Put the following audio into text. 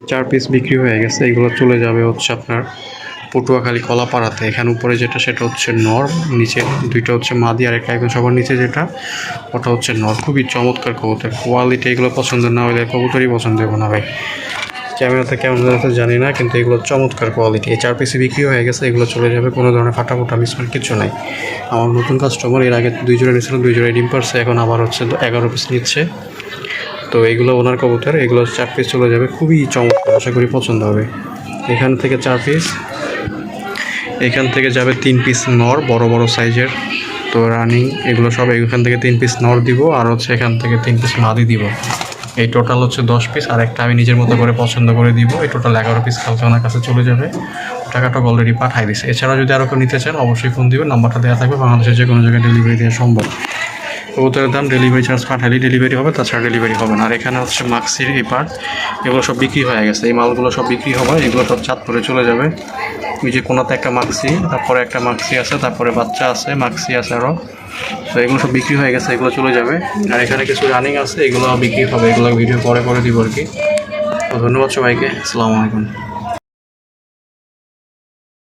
4 piece বিক্রি হয়ে গেছে, এগুলো চলে যাবে হচ্ছে আপনার পটুয়াখালী কলাপাড়াতে। এখানে উপরে যেটা সেটা হচ্ছে নর, নিচে দুইটা হচ্ছে মাদি, আর একটা একদম সবার নিচে যেটা ওটা হচ্ছে নর। খুবই চমৎকার কবুতর, কোয়ালিটি এগুলো পছন্দ না হলে কবুতরই পছন্দ হবে না ভাই। ক্যামেরাতে কেমন যাচ্ছে জানি না, কিন্তু এগুলো চমৎকার কোয়ালিটি। এই 4 পিসে বিক্রি হয়ে গেছে, এগুলো চলে যাবে, কোনো ধরনের ফাটাফোটা মিসমার্ক কিছু নাই। আমার নতুন কাস্টমার এর আগে 2 জোড়া নিয়েছিল, 2 জোড়ায় ডিম পারছে, এখন আবার হচ্ছে 11 পিস নিচ্ছে। তো এগুলো ওনার কবুতর, এগুলো 4 পিস চলে যাবে, খুবই চমৎকার, আশা করি পছন্দ হবে। এখান থেকে 4 পিস, এখান থেকে যাবে 3 পিস নর বড় বড় সাইজের। তো রানিং এগুলো সব এখান থেকে 3 পিস নর দিব, আর হচ্ছে এখান থেকে 3 পিস মাদি দিব। এই টোটাল হচ্ছে 10 পিস, আর একটা আমি নিজের মতো করে পছন্দ করে দিব। এই টোটাল 11 পিস কালকে ওনার কাছে চলে যাবে। টাকাটা অলরেডি পাঠাই দিছে। এছাড়া যদি আরও কেউ নিতে চান অবশ্যই ফোন দিবেন, নাম্বারটা দেওয়া থাকবে। বাংলাদেশের যে কোনো জায়গায় ডেলিভারি দেওয়া সম্ভব। কবুতরের দাম ডেলিভারি চার্জ পাঠালেই ডেলিভারি হবে, তাছাড়া ডেলিভারি হবে না। আর এখানে হচ্ছে মাক্সির এই পার্ট, এগুলো সব বিক্রি হয়ে গেছে। এই মালগুলো সব বিক্রি হবে, এগুলো সব চাঁদপুরে চলে যাবে। ওই যে কোনাতে একটা মাক্সি, তারপরে একটা মাক্সি আছে, তারপরে বাচ্চা আছে, মাক্সি আছে আরও। তো এগুলো সব বিক্রি হয়ে গেছে, এগুলো চলে যাবে। আর এখানে কিছু রানিং আছে, এগুলো বিক্রি হবে, এগুলো ভিডিও পরে দিব আর কি। তো ধন্যবাদ সবাইকে, আসসালামু আলাইকুম।